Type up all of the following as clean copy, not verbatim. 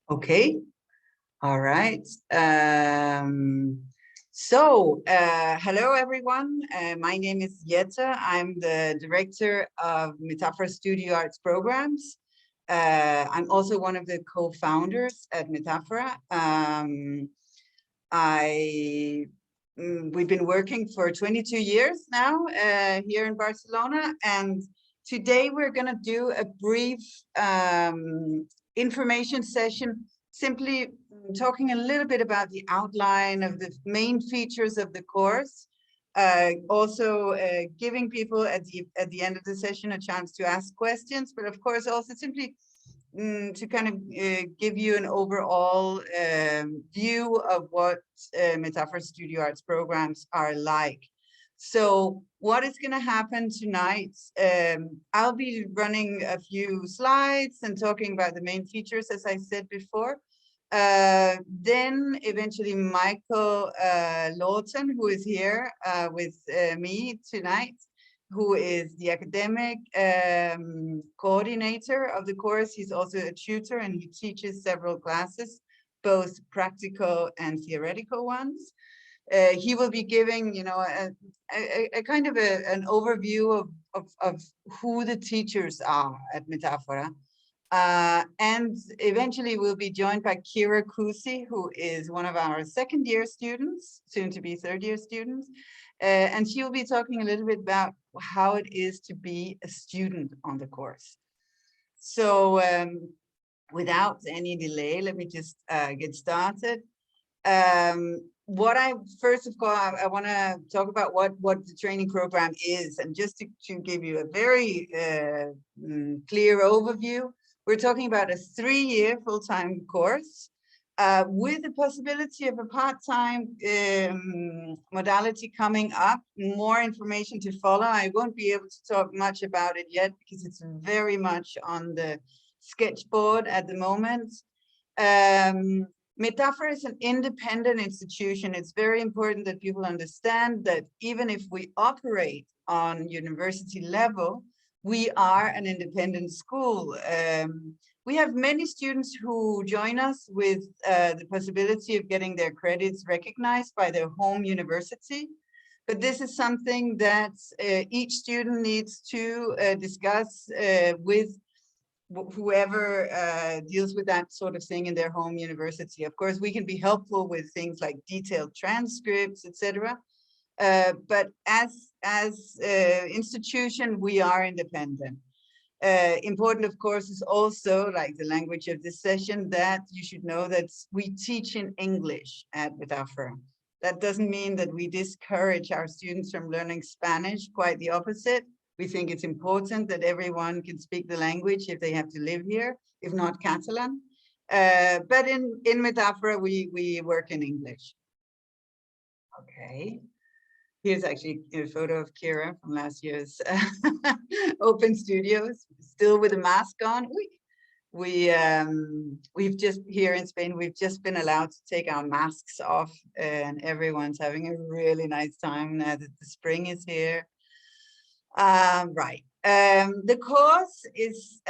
Okay, all right. Hello everyone. My name is Jette. I'm the director of Metàfora Studio Arts Programs. I'm also one of the co-founders at Metàfora. We've been working for 22 years now here in Barcelona, and today we're going to do a brief information session, simply talking a little bit about the outline of the main features of the course, also giving people at the end of the session a chance to ask questions, but of course also simply to kind of give you an overall view of what Metàfora Studio Arts programs are like. So what is going to happen tonight? I'll be running a few slides and talking about the main features, as I said before. Then eventually Michael Lawton, who is here with me tonight, who is the academic coordinator of the course. He's also a tutor and he teaches several classes, both practical and theoretical ones. He will be giving, you know, a kind of an overview of who the teachers are at Metàfora. And eventually we'll be joined by Kira Kusi, who is one of our second-year students, soon to be third-year students. And she will be talking a little bit about how it is to be a student on the course. So without any delay, let me just get started. First of all, I want to talk about what the training program is, and just to give you a very clear overview, we're talking about a 3-year full-time course with the possibility of a part-time modality coming up. More information to follow. I won't be able to talk much about it yet because it's very much on the sketchboard at the moment. Metàfora is an independent institution. It's very important that people understand that even if we operate on university level, we are an independent school. We have many students who join us with the possibility of getting their credits recognized by their home university. But this is something that each student needs to discuss with whoever deals with that sort of thing in their home university. Of course, we can be helpful with things like detailed transcripts, etc. But as institution, we are independent. Important, of course, is also, like the language of this session, that you should know that we teach in English at Metàfora. That doesn't mean that we discourage our students from learning Spanish, quite the opposite. We think it's important that everyone can speak the language if they have to live here, if not Catalan. But in Metàfora, we work in English. Okay. Here's actually a photo of Kira from last year's Open Studios, still with a mask on. We've just, here in Spain, we've just been allowed to take our masks off, and everyone's having a really nice time now that the spring is here. Right. The course is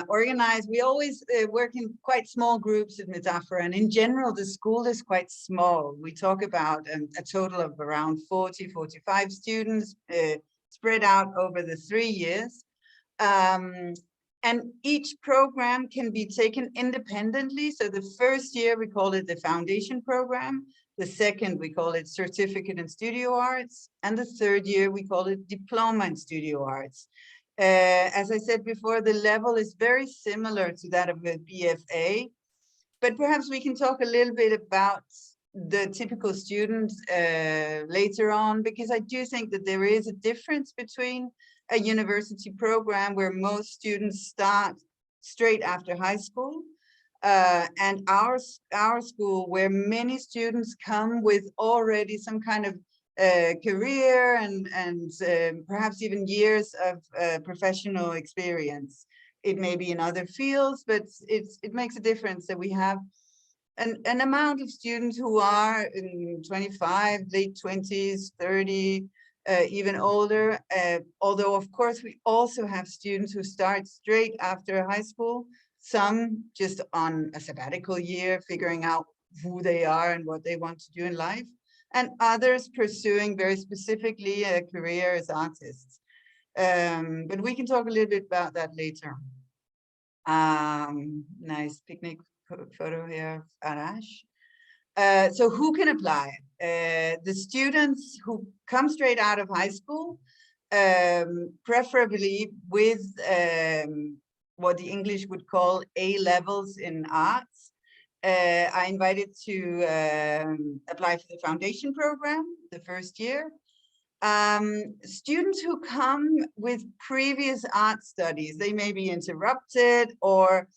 organized. We always work in quite small groups at Metàfora, and in general, the school is quite small. We talk about a total of around 40, 45 students spread out over the 3 years. And each program can be taken independently. So the first year, we call it the foundation program. The second, we call it certificate in studio arts. And the third year, we call it diploma in studio arts. As I said before, the level is very similar to that of a BFA, but perhaps we can talk a little bit about the typical student later on, because I do think that there is a difference between a university program where most students start straight after high school and our school, where many students come with already some kind of career and perhaps even years of professional experience. It may be in other fields, but it makes a difference that we have an amount of students who are in 25, late 20s, 30, even older. Although, of course, we also have students who start straight after high school, some just on a sabbatical year, figuring out who they are and what they want to do in life, and others pursuing very specifically a career as artists. But we can talk a little bit about that later. Nice picnic photo here of Arash. So who can apply? The students who come straight out of high school, preferably with what the English would call A levels in arts. I invited to apply for the foundation program the first year. Students who come with previous art studies, they may be interrupted or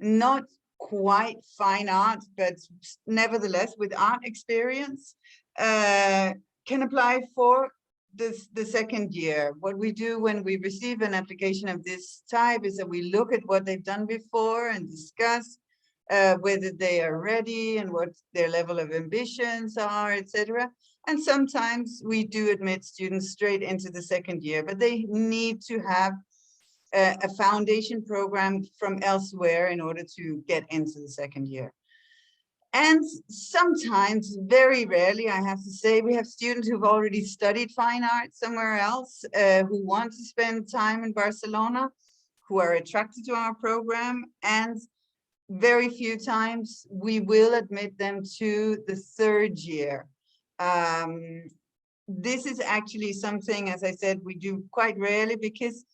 not quite fine art, but nevertheless with art experience, can apply for the second year. What we do when we receive an application of this type is that we look at what they've done before and discuss whether they are ready and what their level of ambitions are, etc. And sometimes we do admit students straight into the second year, but they need to have a foundation program from elsewhere in order to get into the second year. And sometimes, very rarely, I have to say, we have students who've already studied fine art somewhere else, who want to spend time in Barcelona, who are attracted to our program, and very few times we will admit them to the third year. This is actually something, as I said, we do quite rarely because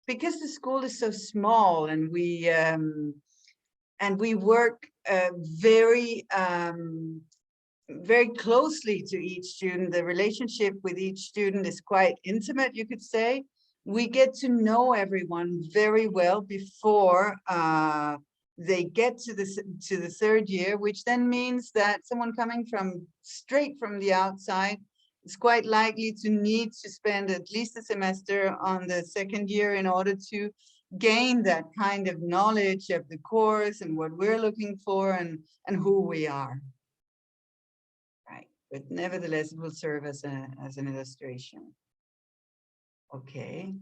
the school is so small, and we work very closely to each student. The relationship with each student is quite intimate, you could say. We get to know everyone very well before they get to the third year, which then means that someone coming straight from the outside is quite likely to need to spend at least a semester on the second year in order to gain that kind of knowledge of the course and what we're looking for and who we are. Right, but nevertheless, it will serve as an illustration. Okay.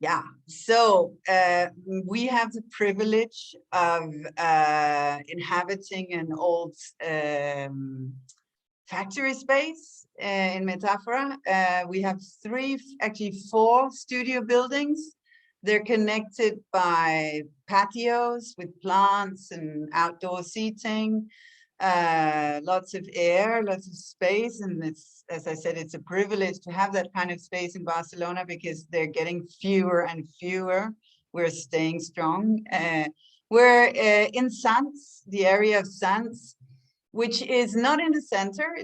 Yeah, so we have the privilege of inhabiting an old factory space in Metàfora. We have actually four studio buildings. They're connected by patios with plants and outdoor seating, lots of air, lots of space, and it's, as I said, it's a privilege to have that kind of space in Barcelona because they're getting fewer and fewer. We're staying strong. We're in Sants, the area of Sants, which is not in the center.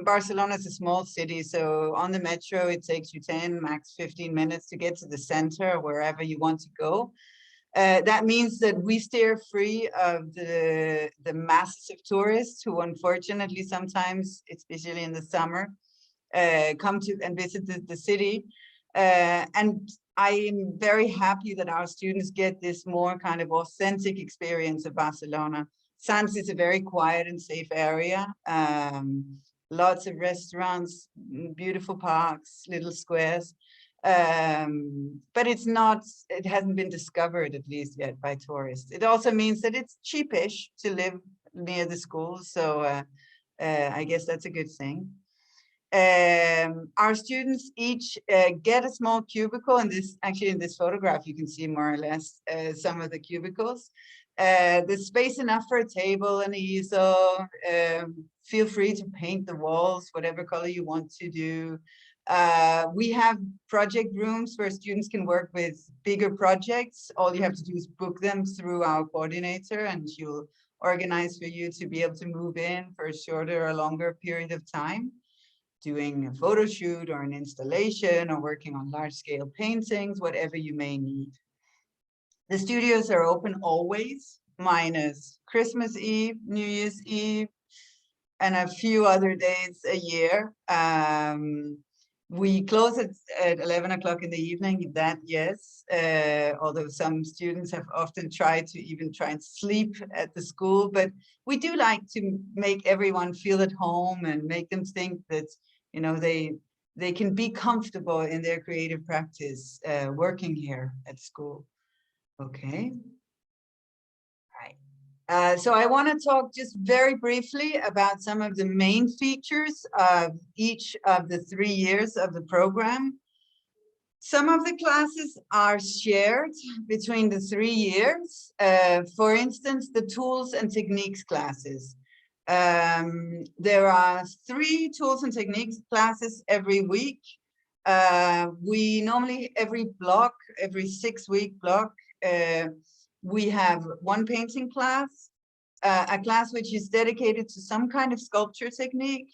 Barcelona is a small city, so on the metro it takes you 10, max 15 minutes to get to the center, wherever you want to go. That means that we steer free of the masses of tourists who, unfortunately, sometimes, especially in the summer, come to and visit the city. And I am very happy that our students get this more kind of authentic experience of Barcelona. Sants is a very quiet and safe area. Lots of restaurants, beautiful parks, little squares. But it hasn't been discovered, at least yet, by tourists. It also means that it's cheapish to live near the school, so I guess that's a good thing. Our students each get a small cubicle, and in this photograph you can see more or less some of the cubicles. There's space enough for a table and an easel. Feel free to paint the walls whatever color you want to do. We have project rooms where students can work with bigger projects. All you have to do is book them through our coordinator, and she'll organize for you to be able to move in for a shorter or longer period of time, doing a photo shoot or an installation or working on large-scale paintings, whatever you may need. The studios are open always, minus Christmas Eve, New Year's Eve, and a few other days a year. We close at 11 o'clock in the evening, yes, although some students have often tried to even try and sleep at the school, but we do like to make everyone feel at home and make them think that, you know, they can be comfortable in their creative practice working here at school. Okay. So I want to talk just very briefly about some of the main features of each of the 3 years of the program. Some of the classes are shared between the 3 years. For instance, the tools and techniques classes. There are 3 tools and techniques classes every week. We normally, every 6-week block, we have one painting class, a class which is dedicated to some kind of sculpture technique,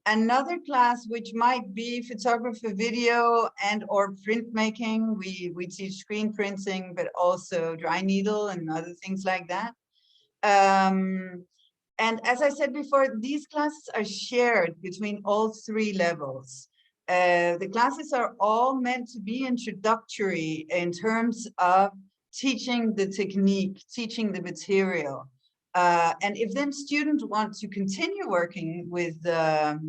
another class which might be photography, video, and or printmaking. We teach screen printing, but also dry needle and other things like that. And as I said before, these classes are shared between all 3 levels. The classes are all meant to be introductory in terms of teaching the technique, teaching the material. And if then students want to continue working with the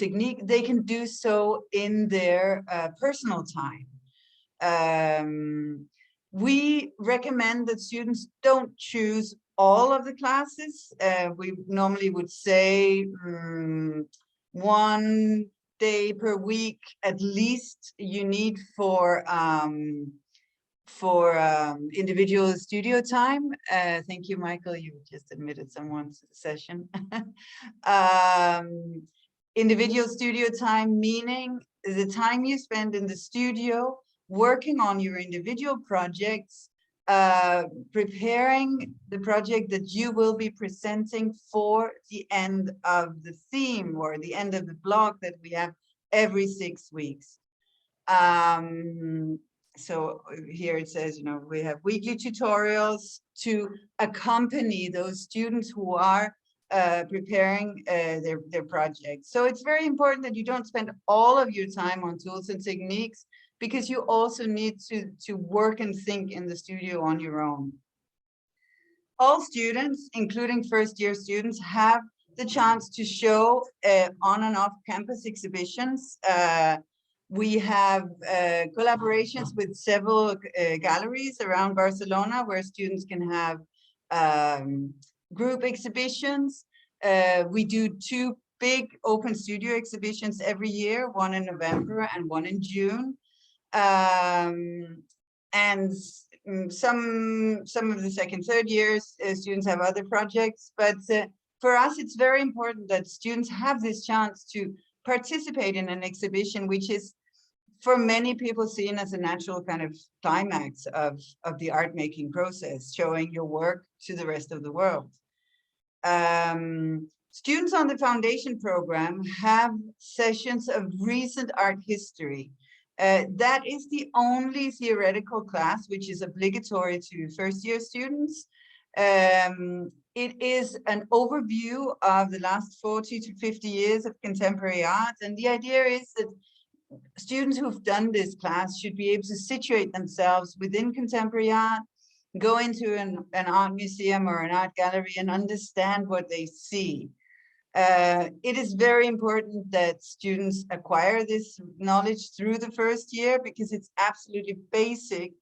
technique, they can do so in their personal time. We recommend that students don't choose all of the classes. We normally would say 1 day per week at least you need for individual studio time. Thank you, Michael. You just admitted someone to the session. Individual studio time, meaning the time you spend in the studio working on your individual projects, preparing the project that you will be presenting for the end of the theme or the end of the block that we have every 6 weeks. So here it says, you know, we have weekly tutorials to accompany those students who are preparing their projects. So it's very important that you don't spend all of your time on tools and techniques, because you also need to work and think in the studio on your own. All students, including first-year students, have the chance to show on and off campus exhibitions. We have collaborations with several galleries around Barcelona where students can have group exhibitions. We do 2 big open studio exhibitions every year, one in November and one in June. And some of the second, third years, students have other projects, but for us, it's very important that students have this chance to participate in an exhibition, which is for many people seen as a natural kind of climax of the art making process, showing your work to the rest of the world. Students on the foundation program have sessions of recent art history. That is the only theoretical class which is obligatory to first-year students. It is an overview of the last 40 to 50 years of contemporary art, and the idea is that students who've done this class should be able to situate themselves within contemporary art, go into an art museum or an art gallery and understand what they see. It is very important that students acquire this knowledge through the first year, because it's absolutely basic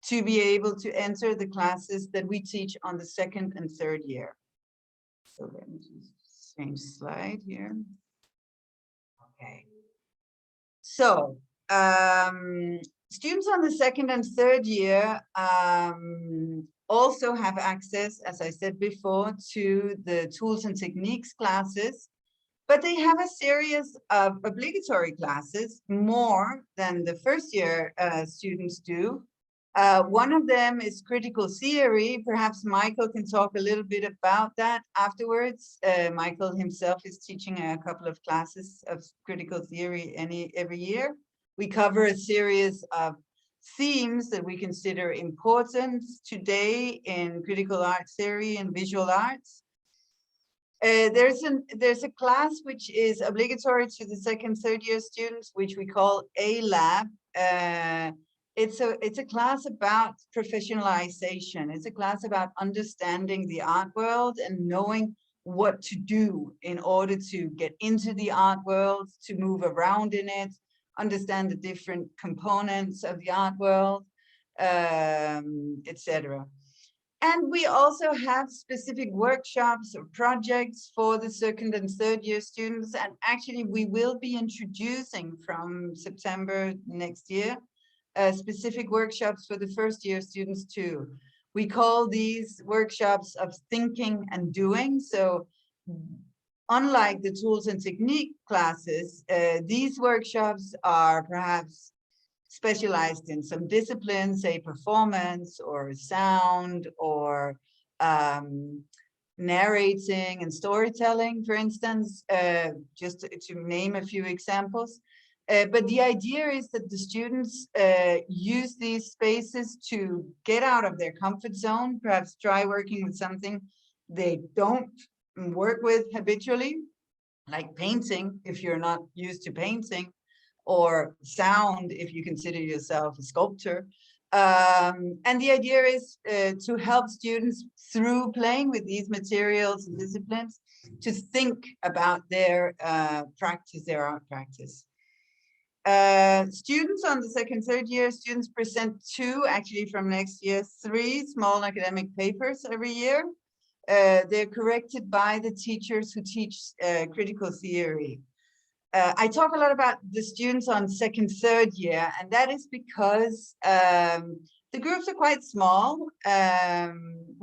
to be able to enter the classes that we teach on the second and third year. So let me just change slide here. Okay. So students on the second and third year also have access, as I said before, to the tools and techniques classes, but they have a series of obligatory classes, more than the first year students do. One of them is critical theory. Perhaps Michael can talk a little bit about that afterwards. Michael himself is teaching a couple of classes of critical theory every year. We cover a series of themes that we consider important today in critical art theory and visual arts. There's a class which is obligatory to the second, third year students, which we call A-Lab. It's a class about professionalization. It's a class about understanding the art world and knowing what to do in order to get into the art world, to move around in it, understand the different components of the art world, etc. And we also have specific workshops or projects for the second and third year students. And actually, we will be introducing from September next year, specific workshops for the first year students too. We call these workshops of thinking and doing. So unlike the tools and technique classes, these workshops are perhaps specialized in some disciplines, say performance or sound or narrating and storytelling, for instance, just to name a few examples. But the idea is that the students use these spaces to get out of their comfort zone, perhaps try working with something they don't work with habitually, like painting, if you're not used to painting, or sound, if you consider yourself a sculptor. And the idea is to help students through playing with these materials and disciplines to think about their practice, their art practice. Students on the second, third year, students present actually from next year, 3 small academic papers every year. They're corrected by the teachers who teach critical theory. I talk a lot about the students on second, third year, and that is because the groups are quite small.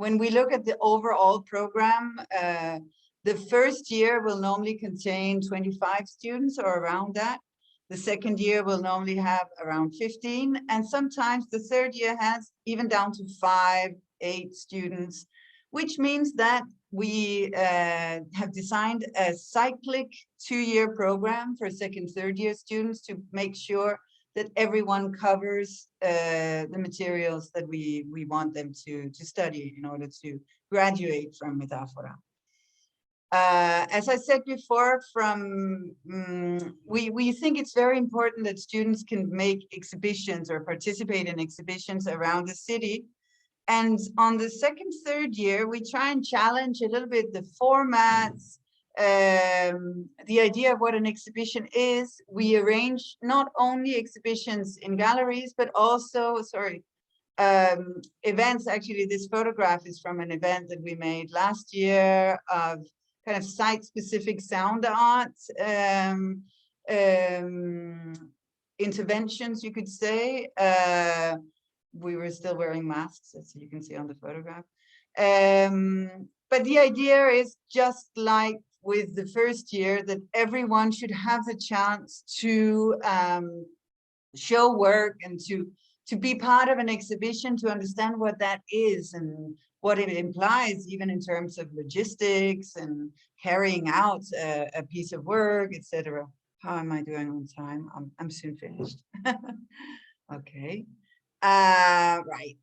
When we look at the overall program, the first year will normally contain 25 students or around that. The second year will normally have around 15, and sometimes the third year has even down to 5, 8 students, which means that we have designed a cyclic 2-year program for second, third year students to make sure that everyone covers the materials that we want them to study in order to graduate from Metàfora. As I said before, we think it's very important that students can make exhibitions or participate in exhibitions around the city. And on the second, third year, we try and challenge a little bit the formats, the idea of what an exhibition is. We arrange not only exhibitions in galleries, but also, events. Actually, this photograph is from an event that we made last year of kind of site-specific sound art interventions, you could say. We were still wearing masks, as you can see on the photograph. But the idea is just like with the first year, that everyone should have the chance to show work and to be part of an exhibition, to understand what that is and what it implies, even in terms of logistics and carrying out a piece of work, etc. How am I doing on time? I'm soon finished. Okay. Right.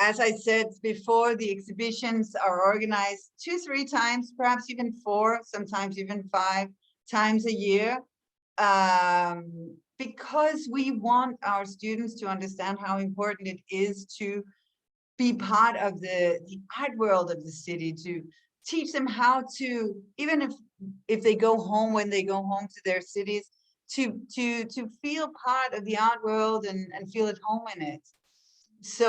As I said before, the exhibitions are organized 2-3 times, perhaps even 4, sometimes even 5 times a year, because we want our students to understand how important it is to be part of the art world of the city, to teach them how to, even if they go home, when they go home to their cities, to feel part of the art world and feel at home in it. So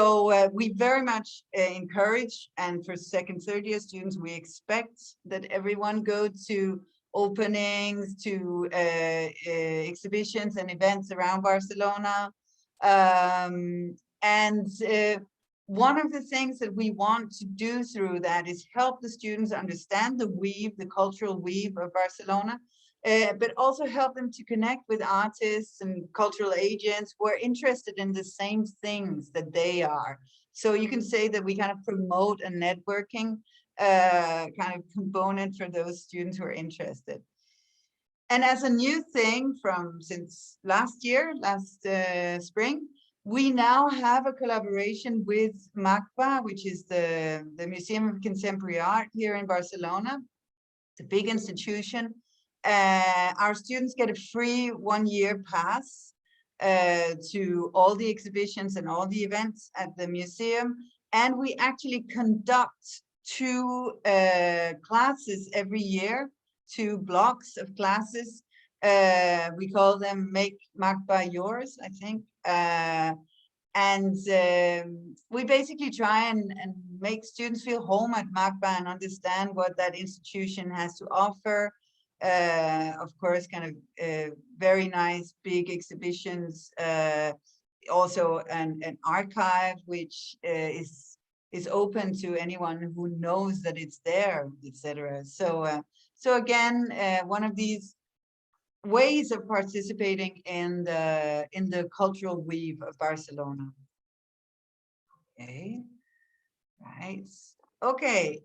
we very much encourage, and for second, third year students, we expect that everyone go to openings, to exhibitions and events around Barcelona. One of the things that we want to do through that is help the students understand the weave, the cultural weave of Barcelona, but also help them to connect with artists and cultural agents who are interested in the same things that they are. So you can say that we kind of promote a networking kind of component for those students who are interested. And as a new thing since last spring, we now have a collaboration with MACBA, which is the Museum of Contemporary Art here in Barcelona. It's a big institution. Our students get a free 1-year pass to all the exhibitions and all the events at the museum. And we actually conduct 2 classes every year, 2 blocks of classes. We call them Make MACBA Yours, I think. And we basically try and make students feel home at MACBA and understand what that institution has to offer. Of course, kind of very nice big exhibitions, also an archive which is open to anyone who knows that it's there, etc. So again, one of these ways of participating in the cultural weave of Barcelona. Okay, right. Okay.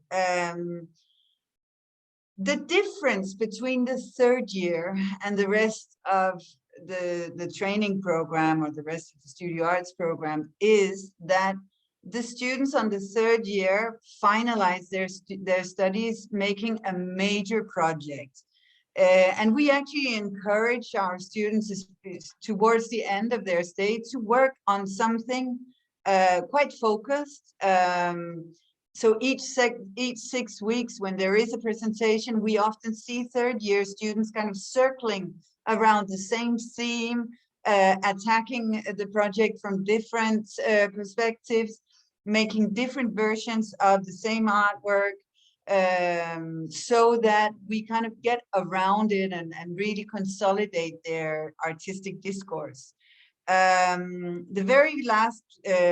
The difference between the third year and the rest of the training program or the rest of the studio arts program is that the students on the third year finalize their studies making a major project. And we actually encourage our students towards the end of their stay to work on something quite focused. So each 6 weeks when there is a presentation, we often see third year students kind of circling around the same theme, attacking the project from different perspectives, making different versions of the same artwork, so that we kind of get around it and really consolidate their artistic discourse. The very last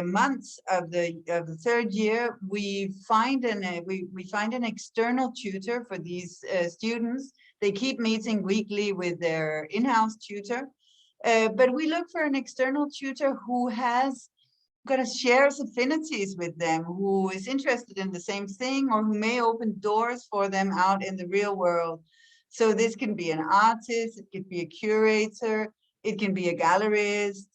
months of the third year, we find an external tutor for these students. They keep meeting weekly with their in-house tutor, but we look for an external tutor who has shares affinities with them, who is interested in the same thing, or who may open doors for them out in the real world. So this can be an artist, it could be a curator, it can be a gallerist.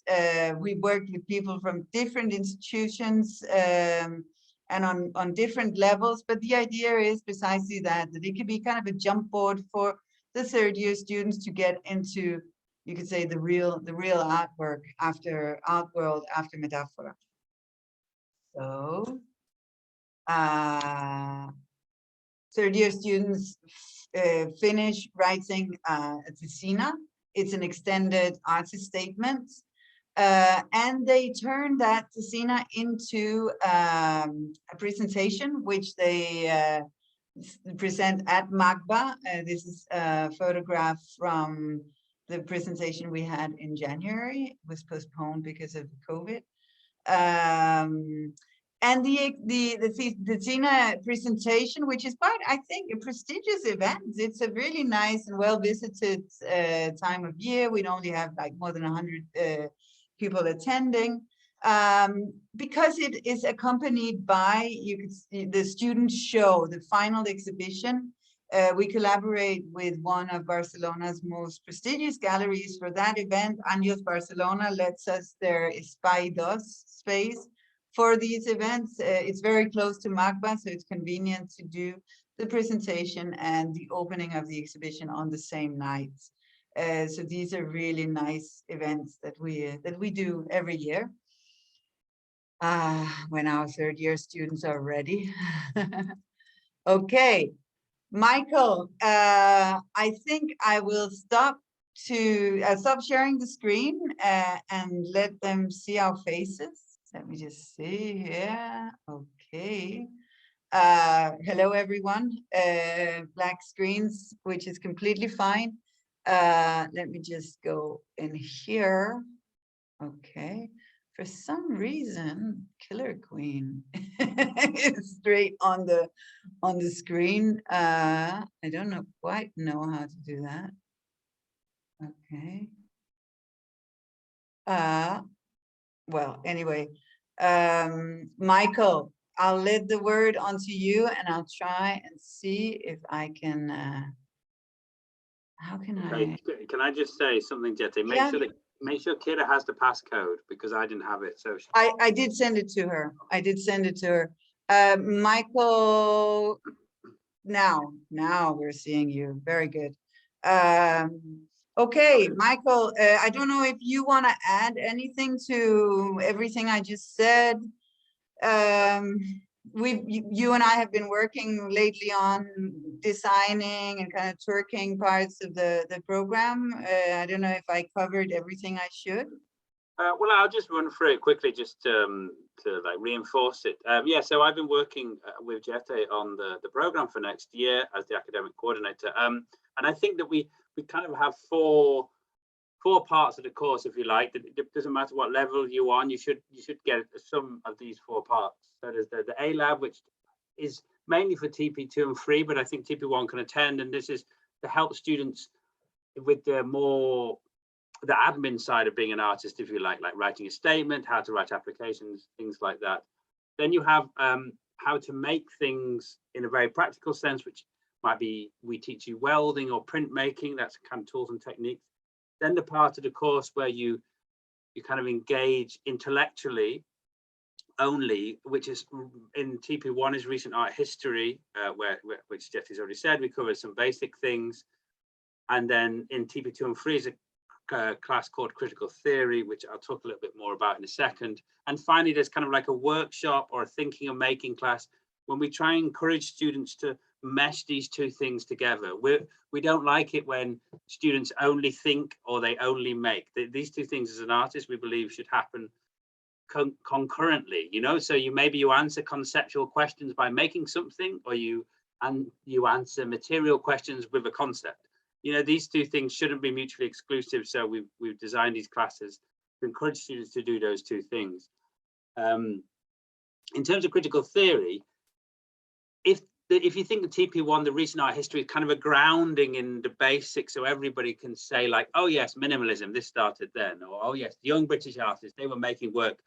We've worked with people from different institutions and on different levels, but the idea is precisely that it could be kind of a jump board for the third year students to get into, you could say, the real artwork after Artworld, after Metàfora. So third year students finish writing a Thesina. It's an extended artist statement, and they turn that Thesina into a presentation which they present at MACBA. This is a photograph from the presentation we had in January. It was postponed because of COVID. And the Thesina presentation, which is quite, I think, a prestigious event. It's a really nice and well-visited time of year. We'd only have like more than 100 people attending, because it is accompanied by, you could see, the student show, the final exhibition. We collaborate with one of Barcelona's most prestigious galleries for that event. Años Barcelona lets us their Espai Dos space for these events. It's very close to MACBA, so it's convenient to do the presentation and the opening of the exhibition on the same night. So these are really nice events that we do every year when our third year students are ready. Okay. Michael, I think I will stop sharing the screen and let them see our faces. Let me just see here. Okay. Hello, everyone. Black screens, which is completely fine. Let me just go in here. Okay. For some reason, Killer Queen is straight on the screen. I don't quite know how to do that. Okay. Well, anyway, Michael, I'll let the word onto you, and I'll try and see if I can. How can I? Can I just say something, Jette? Make sure Kira has the passcode, because I didn't have it. So I did send it to her. I did send it to her. Michael, now we're seeing you. Very good. Okay, Michael, I don't know if you want to add anything to everything I just said. You and I have been working lately on designing and kind of twerking parts of the program. I don't know if I covered everything I should. Well, I'll just run through it quickly just to like reinforce it. Yeah, so I've been working with Jette on the program for next year as the academic coordinator. And I think that we kind of have four parts of the course, if you like. It doesn't matter what level you're on, you should get some of these four parts. So there's the A Lab, which is mainly for TP2 and 3, but I think TP1 can attend, and this is to help students with the admin side of being an artist, if you like writing a statement, how to write applications, things like that. Then you have how to make things in a very practical sense, which might be, we teach you welding or printmaking, that's kind of tools and techniques. Then the part of the course where you kind of engage intellectually only, which is in TP1 is recent art history, which Jette's already said, we covered some basic things. And then in TP2 and 3 is a class called critical theory, which I'll talk a little bit more about in a second. And finally, there's kind of like a workshop or a thinking and making class when we try and encourage students to mesh these two things together. We don't like it when students only think or they only make. These two things as an artist, we believe should happen concurrently, you know. So maybe you answer conceptual questions by making something, or you answer material questions with a concept. You know, these two things shouldn't be mutually exclusive. So we've designed these classes to encourage students to do those two things. In terms of critical theory, if you think the TP1, the recent art history, is kind of a grounding in the basics, so everybody can say like, oh yes, minimalism, this started then, or oh yes, the young British artists, they were making work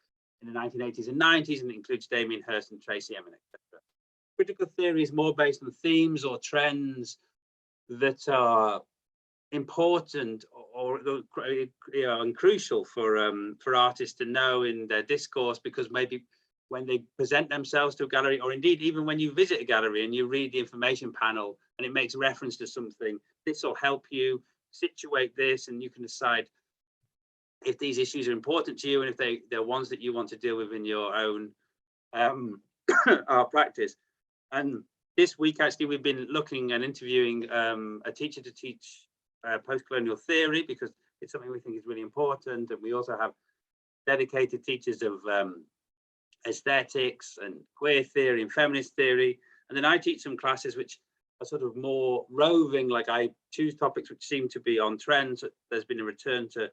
in the 1980s and 90s, and it includes Damien Hirst and Tracy Emin, etc. Critical theory is more based on themes or trends that are important or and crucial for artists to know in their discourse, because maybe when they present themselves to a gallery, or indeed even when you visit a gallery and you read the information panel and it makes reference to something, this will help you situate this, and you can decide if these issues are important to you and if they're ones that you want to deal with in your own art practice. And this week, actually, we've been looking and interviewing a teacher to teach post-colonial theory, because it's something we think is really important. And we also have dedicated teachers of aesthetics and queer theory and feminist theory. And then I teach some classes which are sort of more roving, like I choose topics which seem to be on trends. There's been a return to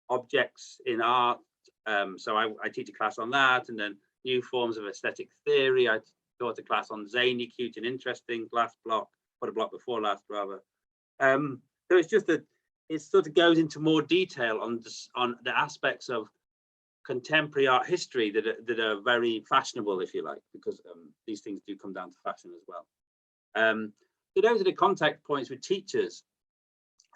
objects in art. So I teach a class on that, and then new forms of aesthetic theory. I taught a class on zany, cute and interesting, last block, or the block before last rather. So it's just that it sort of goes into more detail on the aspects of contemporary art history that are very fashionable, if you like, because these things do come down to fashion as well. So those are the contact points with teachers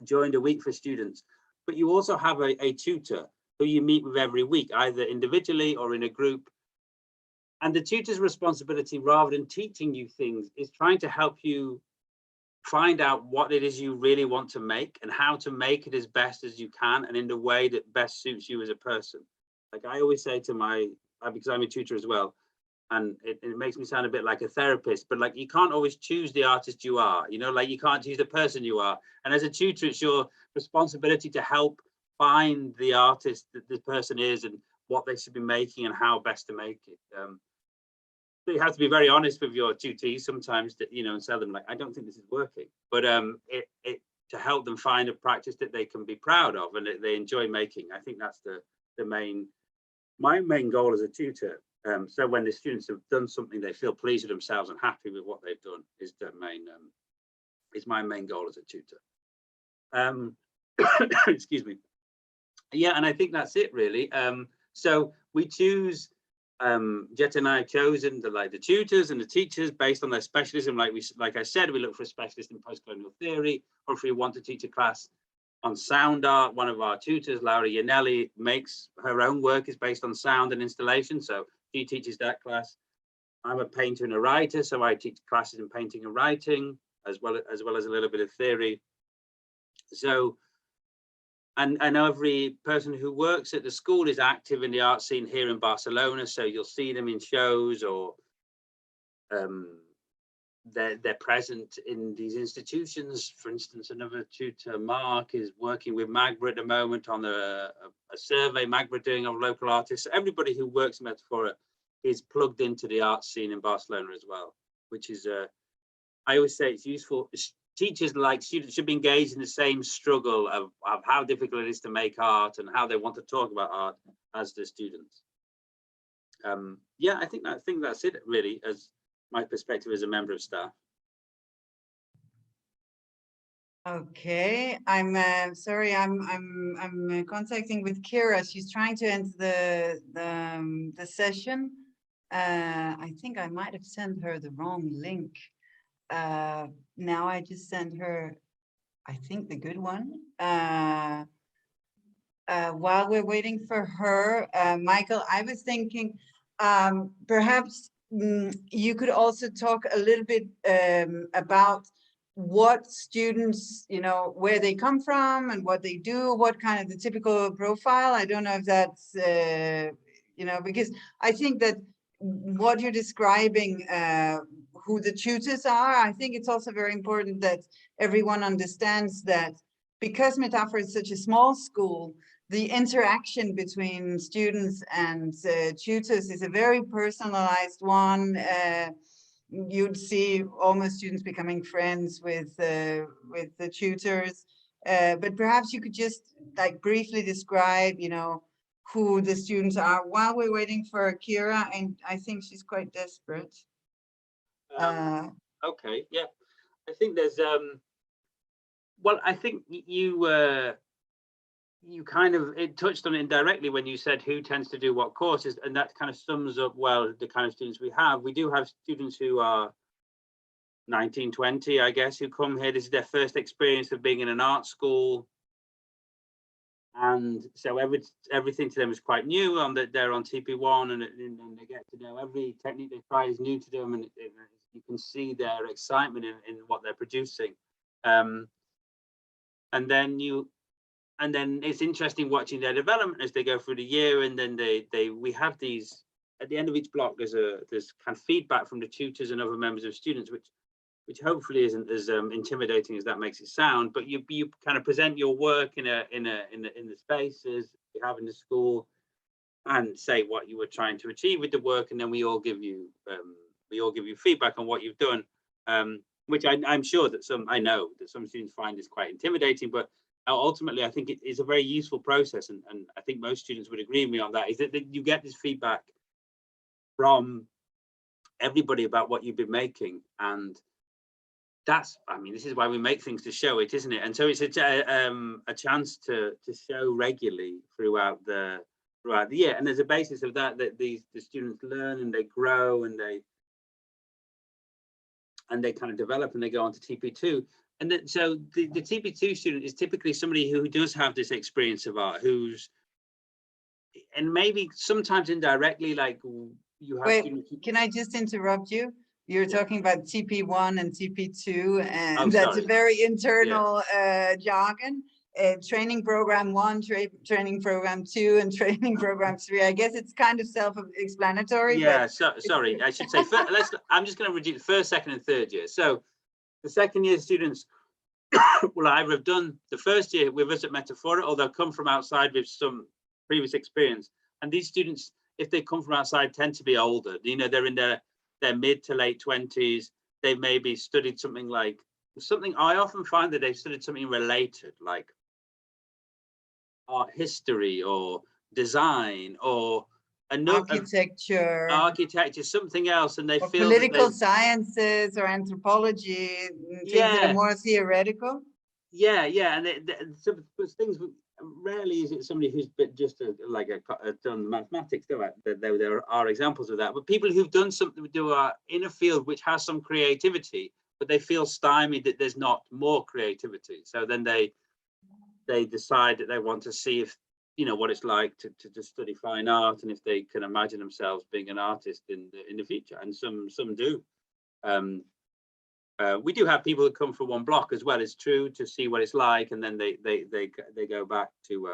during the week for students. But you also have a tutor who you meet with every week, either individually or in a group. And the tutor's responsibility, rather than teaching you things, is trying to help you find out what it is you really want to make and how to make it as best as you can and in the way that best suits you as a person. Like I always say to because I'm a tutor as well, and it makes me sound a bit like a therapist, but like you can't always choose the artist you are, you know, like you can't choose the person you are. And as a tutor, it's your responsibility to help find the artist that this person is and what they should be making and how best to make it. So you have to be very honest with your tutees sometimes, that, you know, and tell them like, I don't think this is working, but to help them find a practice that they can be proud of and that they enjoy making. I think that's my main goal as a tutor. So when the students have done something, they feel pleased with themselves and happy with what they've done is my main goal as a tutor. Excuse me. Yeah, and I think that's it really. So we choose, Jet and I have chosen the tutors and the teachers based on their specialism. Like I said, we look for a specialist in post-colonial theory, or if we want to teach a class on sound art, one of our tutors, Laura Yanelli, makes her own work is based on sound and installation. So she teaches that class. I'm a painter and a writer, so I teach classes in painting and writing, as well as a little bit of theory. So, and every person who works at the school is active in the art scene here in Barcelona. So you'll see them in shows, or they're present in these institutions. For instance, another tutor, Mark, is working with Magbra at the moment on a survey Magbra doing of local artists. Everybody who works in Metàfora is plugged into the art scene in Barcelona as well, which is, I always say it's useful. Teachers, like students, should be engaged in the same struggle of how difficult it is to make art and how they want to talk about art as the students. Yeah, I think that's it really, as my perspective as a member of staff. Okay, I'm sorry, I'm contacting with Kira. She's trying to enter the session. I think I might have sent her the wrong link. Now I just sent her, I think, the good one. While we're waiting for her, Michael, I was thinking perhaps you could also talk a little bit about what students, you know, where they come from and what they do, what kind of the typical profile. I don't know if that's, you know, because I think that what you're describing, who the tutors are, I think it's also very important that everyone understands that because Metàfora is such a small school, the interaction between students and tutors is a very personalized one. You'd see almost students becoming friends with the tutors. But perhaps you could just like briefly describe, you know, who the students are while we're waiting for Kira, and I think she's quite desperate. Okay, yeah, I think there's well, I think you kind of touched on it indirectly when you said who tends to do what courses, and that kind of sums up well the kind of students we have. We do have students who are 19, 20, I guess, who come here. This is their first experience of being in an art school, and so everything to them is quite new. They're on TP1, and they get to know every technique they try is new to them, and you can see their excitement in what they're producing. And then it's interesting watching their development as they go through the year. And then we have these at the end of each block. There's kind of feedback from the tutors and other members of students, which hopefully isn't as intimidating as that makes it sound. But you kind of present your work in the spaces you have in the school, and say what you were trying to achieve with the work, and then we all give you feedback on what you've done. Which I'm sure that I know that some students find is quite intimidating, but ultimately, I think it is a very useful process, and I think most students would agree with me on that, is that you get this feedback from everybody about what you've been making, and that's, I mean, this is why we make things to show it, isn't it? And so it's a chance to show regularly throughout the year, and there's a basis of that the students learn and they grow and they kind of develop and they go on to TP2. And then, so the TP2 student is typically somebody who does have this experience of art, and maybe sometimes indirectly, like you have students. Can I just interrupt you? You're talking about TP1 and TP2, and that's sorry. a very internal jargon. Training program 1, training program 2, and training program 3. I guess it's kind of self-explanatory. Yeah, sorry, I should say, I'm just going to reduce first, second, and third year. So the second year students will either have done the first year with us at Metàfora, or they'll come from outside with some previous experience. And these students, if they come from outside, tend to be older. You know, they're in their mid to late 20s. They've maybe studied something I often find that they've studied something related, like art history or design or architecture, something else, and they feel political sciences or anthropology, things that are more theoretical. Yeah, and things. Rarely is it somebody who's just done mathematics. There are examples of that, but people who've done something in a field which has some creativity, but they feel stymied that there's not more creativity. So then they decide that they want to see if, you know, what it's like to study fine art, and if they can imagine themselves being an artist in the future. And some do. We do have people that come from one block as well, it's true, to see what it's like, and then they go back to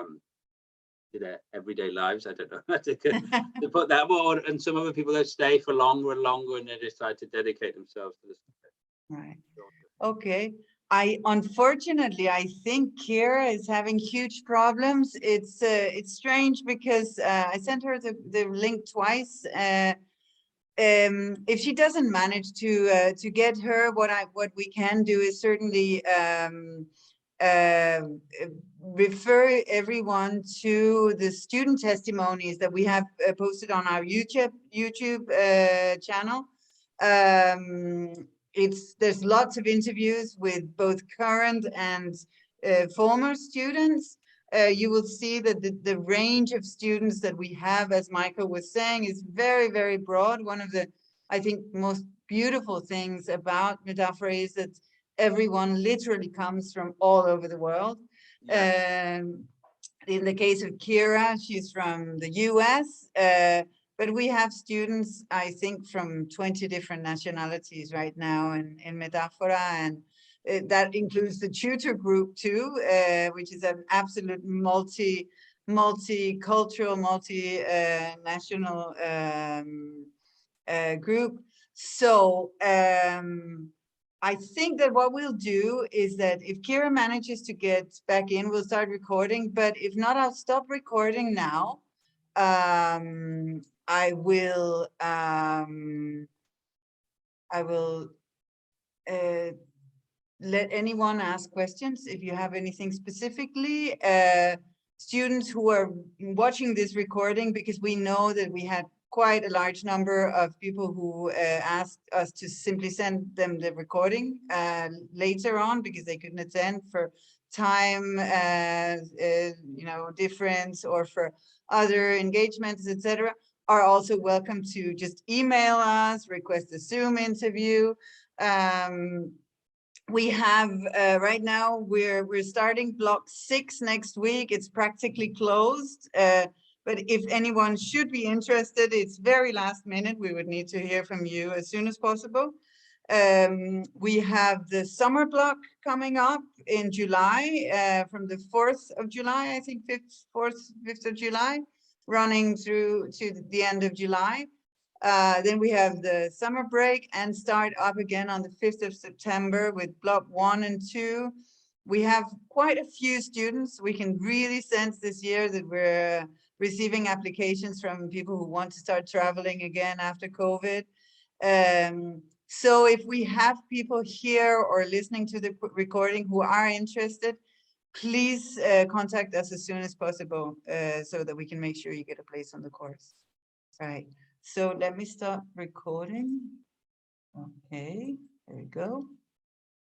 their everyday lives. I don't know how to put that more. And some other people that stay for longer and longer, and they decide to dedicate themselves to this. Right. Okay. Unfortunately, I think Kira is having huge problems. It's strange because I sent her the link twice. If she doesn't manage to get her, what we can do is certainly uh, refer everyone to the student testimonies that we have posted on our YouTube channel. There's lots of interviews with both current and former students. You will see that the range of students that we have, as Michael was saying, is very, very broad. One of the, I think, most beautiful things about Metàfora is that everyone literally comes from all over the world. Yeah. In the case of Kira, she's from the US, but we have students, I think, from 20 different nationalities right now in Metàfora, and that includes the tutor group too, which is an absolute multicultural, multi-national group. So I think that what we'll do is that if Kira manages to get back in, we'll start recording. But if not, I'll stop recording now. I will let anyone ask questions if you have anything specifically. Students who are watching this recording, because we know that we had quite a large number of people who asked us to simply send them the recording later on because they couldn't attend for time difference or for other engagements, etc., are also welcome to just email us, request a Zoom interview. We have right now we're starting block 6 next week. It's practically closed, but if anyone should be interested, it's very last minute. We would need to hear from you as soon as possible. We have the summer block coming up in July, from the 4th of July, I think 5th of July, running through to the end of July. Then we have the summer break and start up again on the 5th of September with block 1 and 2. We have quite a few students. We can really sense this year that we're receiving applications from people who want to start traveling again after COVID. So if we have people here or listening to the recording who are interested, please contact us as soon as possible so that we can make sure you get a place on the course. Right. So let me stop recording. Okay, there we go.